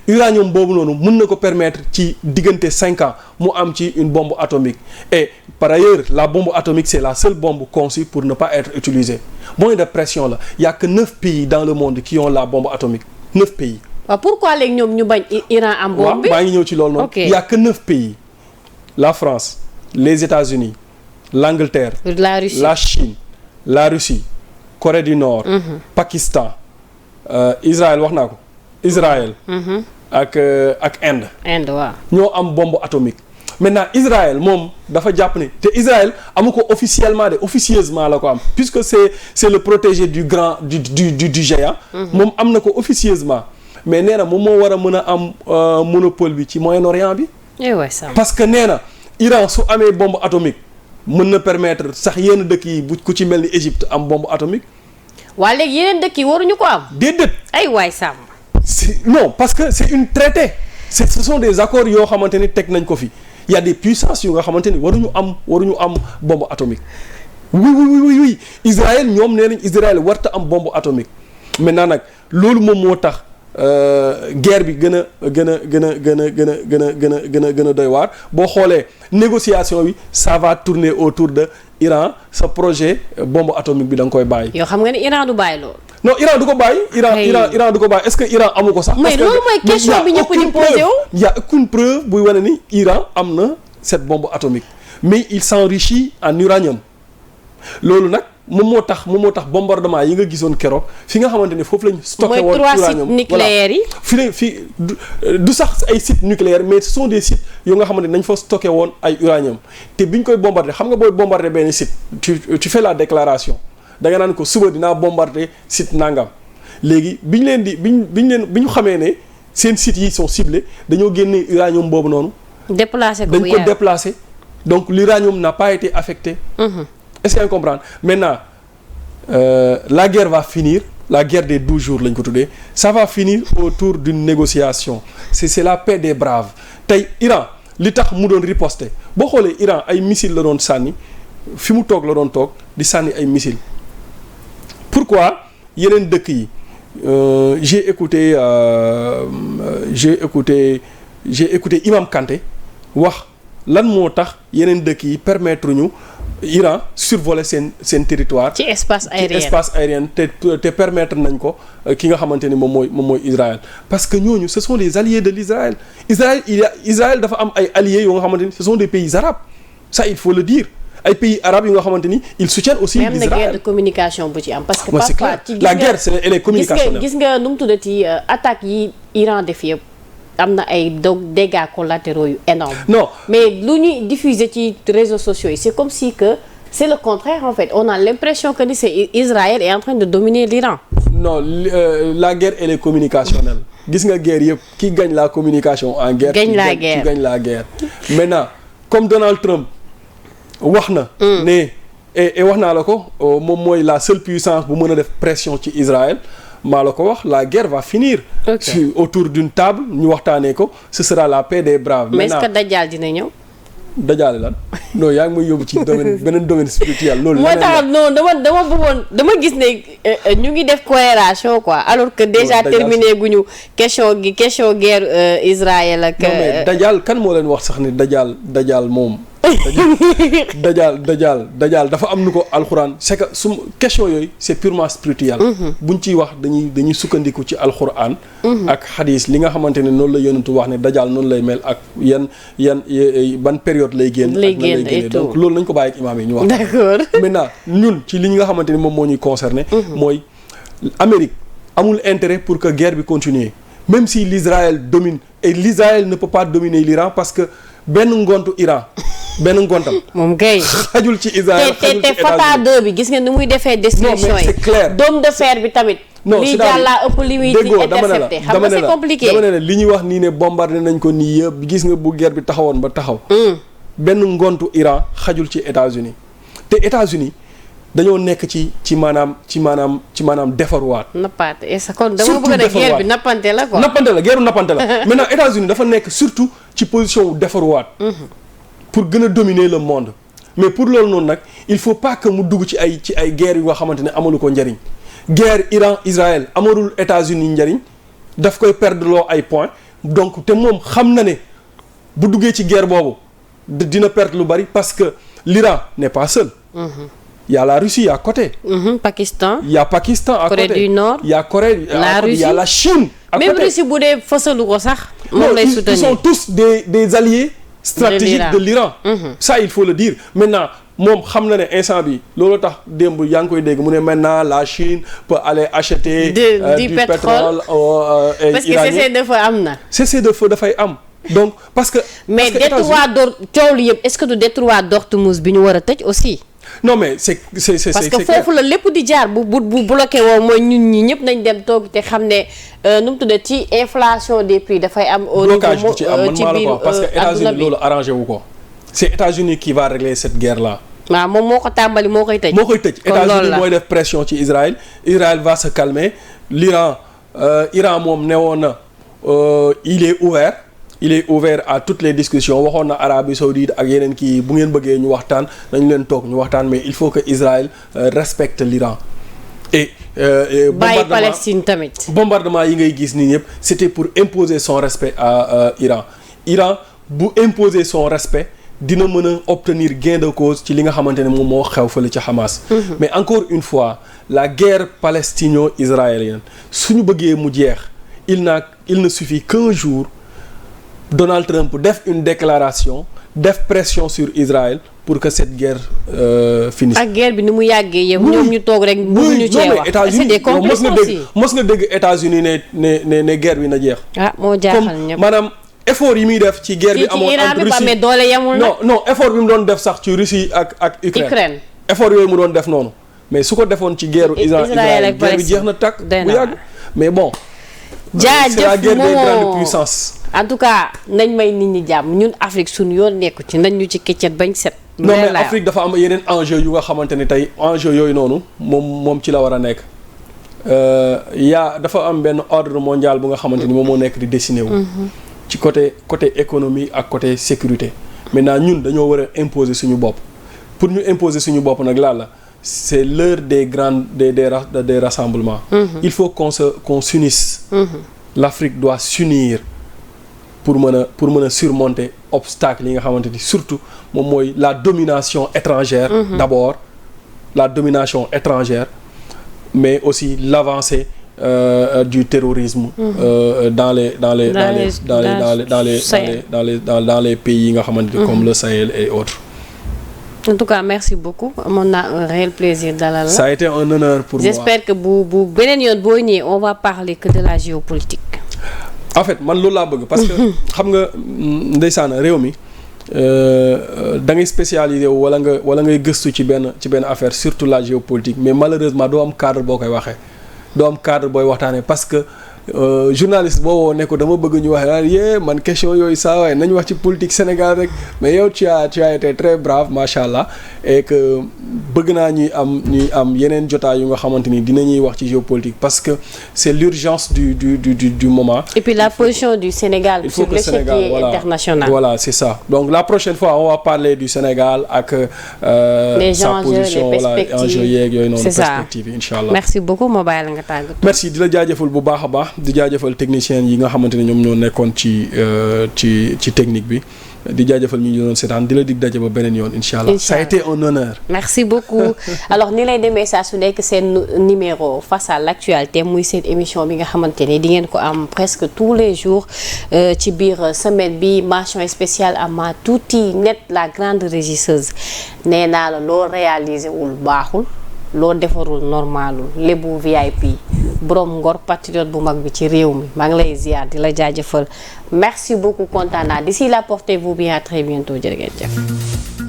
S2: uranium boobu noonu mën na ko permettre ci diggante 5 ans mu am ci une bombe atomique et par ailleurs la bombe atomique c'est la seule bombe conçue pour ne pas être utilisée moyen de pression la y a que 9 pays dans le monde qui ont la bombe atomique 9 pays.
S1: waaw pourquoi léegi ñoom ñu bañ Iran am bombe bi.
S2: waaw maa ngi ñëw ci loolu noonu. y a que 9 pays la France. les États-Unis l'Angleterre la Chine la Russie Corée du Nord Pakistan Israël wax naa ko Israël ak Inde
S1: waaw
S2: ñoo am bombe atomique maintenant Israël moom dafa jàpp ne te Israël amu ko officiellement officieusement la ko am puisque c'est le protégé du grand du géant moom am na ko officieusement mais nee na moom moo war a mën a am monopole bi ci Moyen-Orient bi parce que nee na Iran su amee bombe atomique mën na permettre sax yenn dëkk yi bu ku ci mel ni Égypte am bombe atomique.
S1: waa léegi yeneen dëkk yi waruñu ko am.
S2: déedéet.
S1: ay waay sàmm.
S2: non parce que c'est une traité ce sont des accords yoo xamante ni teg nañ ko fi y a des puissances yu nga xamante ni waruñu am bombe atomique. oui Israël ñoom nee nañ Israël warta am bombe atomique maintenant nag loolu moom moo tax. guerre bi gën a doy waar boo xoolee négociation bi ça va tourner autour de Iran sa projet bombe atomique bi da nga koy bàyyi.
S1: yoo xam nga ne Iran du bàyyi loolu.
S2: non Iran du ko bàyyi. Iran du ko bàyyi est-ce que Iran amu ko sax.
S1: mais loolu mooy question bi ñëpp di posé wu.
S2: y a aucune preuve buy wane ni Iran am na cette bombe atomique mais il s'enrichit en uranium loolu nag. moom moo tax bombardement yi nga gisoon keroog fi nga xamante ne foofu lañu stocké woon uranium
S1: mooy 3 sites nucléaires yi.
S2: fii du sax ay sites nucléaires mais ce sont des sites yoo nga xamante ne nañ fa stocké woon ay uranium te biñ koy bombardé xam nga booy bombardé benn site tu fais la déclaration da nga naan ko suba dinaa bombardé site nangam léegi bi ñu xamee ne seen sites yi sont ciblés dañoo génne uranium boobu noonu.
S1: déplacé ko
S2: dañ ko déplacé donc l'uranium n'a pas été affecté. Est-ce que vous comprenez maintenant la guerre va finir la guerre des 12 jours lañ ko tuddee ça va finir autour d'une négociation c'est la paix des braves tey Iran li tax mu doon riposter boo xoolee Iran ay missiles la doon sànni fi mu toog la doon toog di sànni ay missiles pourquoi yeneen dëkk yi j'ai écouté Imam Kanté wax lan moo tax yeneen dëkk yi permettre ñu Iran survoler seen territoire.
S1: ci espace
S2: aérien te permettre nañ ko ki nga xamante ni moom mooy Israël parce que ñooñu ce sont des alliés de l'Israël Israël dafa am ay alliés yoo nga xamante ni ce sont des pays arabes ça il faut le dire ay pays arabes yu nga xamante ni ils soutiennent aussi l'Israël.
S1: même na guerre de communication bu ci am. parce que
S2: parfois la guerre elle est communicationnelle.
S1: gis nga nu mu tuddati attaques yi Iran def yëpp. am na ay dégâts collatéraux yu énormes. Non mais lu ñuy diffuser ci réseaux sociaux yi c'est comme si que c'est le contraire en fait on a l'impression que ni c'est Israël est en train de dominer l'Iran.
S2: Non la guerre elle est communicationnelle gis nga guerre yëpp qui gagne la communication en guerre.
S1: gagne la guerre
S2: maintenant comme Donald Trump wax na. ne et wax naa la ko moom mooy la seule puissance bu mën a def pression ci Israël. maa la ko wax la guerre va finir. Autour d'une table ñu waxtaanee ko ce sera la paix des braves.
S1: mais est-ce que Dajjal dina ñëw.
S2: Dajjal lan non yaa ngi may yóbbu ci beneen domaine spirituel. loolu
S1: moo tax non dama gis ne ñu ngi def corrélation quoi alors que déjà terminé guñu question guerre Israël ak.
S2: non mais Dajjal kan moo leen wax sax ni Dajjal moom. dajaal dafa am nu ko alxuraan c'est que su question yooyu c'est purement spirituel. buñ ciy wax dañuy sukkandiku ci alxuraan. ak xadis li nga xamante ne noonu la yonentu wax ne dajaal noonu lay mel ak yan ban période lay génn. donc loolu nañ ko bàyyi ak imaam yi ñu wax.
S1: d'accord
S2: maintenant ñun ci li nga xamante ni moom moo ñuy concerné. mooy Amérique amul intérêt pour que guerre bi continue même si l'Israël domine et l'Israël ne peut pas dominer l'Iran parce que benn ngontu Iran benn ngontam.
S1: moom kay
S2: xajul ci Israël xajul ci
S1: te Fatah 2 bi gis nga ni muy defee destruction yi.
S2: non mais c'est clair
S1: dôme de fer bi tamit.
S2: non
S1: lii jàllaa ëpp li muy di intercepté xam nga c'est compliqué.
S2: dama ne la li ñuy wax nii ne bombardé nañ ko nii yëpp gis nga bu guerre bi taxawoon ba taxaw. benn ngontu Iran xajul ci États-Unis te États-Unis dañoo nekk ci maanaam defaruwaat.
S1: nappaate et ça kon dama bëgg a ne guerre bi nappante la quoi.
S2: nappante la guerre nappante la maintenant États-Unis dafa nekk surtout ci position wu defaruwaat. pour gën a dominer le monde. mais pour loolu noonu nag il faut pas que mu dugg ci ay guerre yu nga xamante ne amalu ko njariñ guerre Iran Israël amalul États-Unis njariñ daf koy perdre loo ay points donc te moom xam na ne bu duggee ci guerre boobu dina perdre lu bari parce que l'Iran n'est pas seul. Il y a la Russie à côté.
S1: Pakistan.
S2: Il y a Pakistan à
S1: Corée
S2: côté.
S1: du Nord.
S2: Il y a Corée.
S1: La Russie.
S2: Il y a la Chine à
S1: même
S2: côté.
S1: Russie bu dee fësalu ko sax. moom lay soutenir
S2: ils sont tous des alliés stratégiques de l'Iran. Ça il faut le dire maintenant moom xam na ne instant bi loolu tax démb yaa ngi koy dégg mu ne maintenant la Chine peut aller acheter. du pétrole
S1: parce que cessez-le-feu am na.
S2: Cessez-le-feu dafay am. donc parce que.
S1: mais détroit coow li yëpp est-ce que du détroit d'Ormuz bi ñu war a tëj aussi.
S2: non mais c'est
S1: parce que foofu la lépp di jaar bu bloqué woo mooy ñun ñi ñëpp nañ dem toog te xam ne nu mu tuddee ci inflation des prix dafay am. au niveau
S2: blocage bu ci am man maa la ko wax parce que États-Unis loolu arrangé wu ko. c'est États-Unis qui va régler cette guerre là.
S1: waaw moom moo ko tàmbali moo koy tëj.
S2: États-Unis mooy def pression ci Israël va se calmer l'Iran moom newoon na il est ouvert à toutes les discussions waxoon na Arabie Saoudite ak yeneen kii bu ngeen bëggee ñu waxtaan nañu leen toog ñu waxtaan mais il faut que Israël respecte l'Iran et
S1: bàyyi Palestine tamit.
S2: bombardement yi ngay gis nii ñëpp c'était pour imposer son respect à Iran bu imposer son respect dina mën a obtenir gain de cause ci li nga xamante ne moom moo xew fële ci Hamas. mais encore une fois la guerre palestino-israélienne suñu bëggee mu jeex il ne suffit qu'un jour Donald Trump def une déclaration def pression sur Israël pour que cette guerre finisse. ak
S1: guerre bi ni mu yàggee yow ñoom ñu toog rek. bëgguñu cee wax c'est des complices aussi.
S2: mos nga dégg États-Unis ne guerre bi na jeex.
S1: moo jaaxal ñëpp
S2: maanaam effort yi muy def ci guerre bi. amoon ak Russie
S1: mais doole yemul nag.
S2: non effort bi mu doon def sax ci Russie ak Ukraine. effort yooyu mu doon def noonu mais su ko defoon ci guerre Israël guerre bi jeex na tàkk bu yàgg mais bon. c'est la guerre des grandes puissances.
S1: en tout cas nañ may nit ñi jàmm ñun Afrique suñu yoon nekku ci nañ ñu ci këccet bañ set.
S2: non mais Afrique dafa am yeneen enjeu yu nga xamante ni tey enjeu yooyu noonu moom ci la war a nekk. dafa am benn ordre mondial bu nga xamante ni moom moo nekk di dessiné wu. ci côté économie ak côté sécurité. maintenant ñun dañoo war a imposer suñu bopp pour ñu imposer suñu bopp nag la c'est l'heure des grandes des rassemblements. Il faut qu'on s'unisse. L'Afrique doit s'unir pour mën a surmonter obstacle yi nga xamante ni surtout moom mooy la domination étrangère. D'abord la domination étrangère mais aussi l'avancée du terrorisme. dans les pays yi nga xamante ni comme le Sahel et autres.
S1: En tout cas merci beaucoup amoon naa un réel plaisir dalal la.
S2: Ça a été un honneur pour moi.
S1: J'espère que bu beneen yoon boo ñëwee on va parler que de la géopolitique.
S2: En fait man loolu laa bëgg parce que xam nga ndeysaan réew mi da ngay spécialisé wu wala ngay gëstu ci benn affaire surtout la géopolitique mais malheureusement doo am cadre boo koy waxee doo am cadre booy waxtaanee parce que journaliste boo ne ko dama bëgg ñu waxee man question yooyu saa waaye nañu wax ci politique Sénégal rek mais yow tu as été très brave macha allah et que bëgg naa ñuy am yeneen jotaay yu nga xamante ni dinañuy wax ci géopolitique parce que c'est l'urgence du moment. Et puis la position du Sénégal sur l'échiquier international. Voilà, c'est ça. Donc la prochaine fois on va parler du Sénégal ak sa position enjeux yeeg yooyu noonu perspective yi incha allah. Merci beaucoup ma bàyyi la nga tàggatoo. Merci di la jaajëfal bu baax a baax. di jaajëfal techniciens yi nga xamante ne ñoom ñoo nekkoon ci technique bi di jaajëfal ñu doon seetaan di la dig daje ba beneen yoon incha allah. Ça a été un honneur.
S1: merci beaucoup alors ni lay demee saa su nekk seen numéro face à l'actualité muy seen émission bi nga xamante ne di ngeen ko am presque tous les jours ci biir semaine bi mention spéciale à ma tuuti net la grande régisseuse nee naa la loo réalisé wul baaxul loo defarul normalul lébu VIP borom ngor patriote bu mag bi ci réew mi maa ngi lay ziar di la jaajëfal merci beaucoup kontaan naa d'ici là portez-vous bien à très bientôt jërë ngeen jëf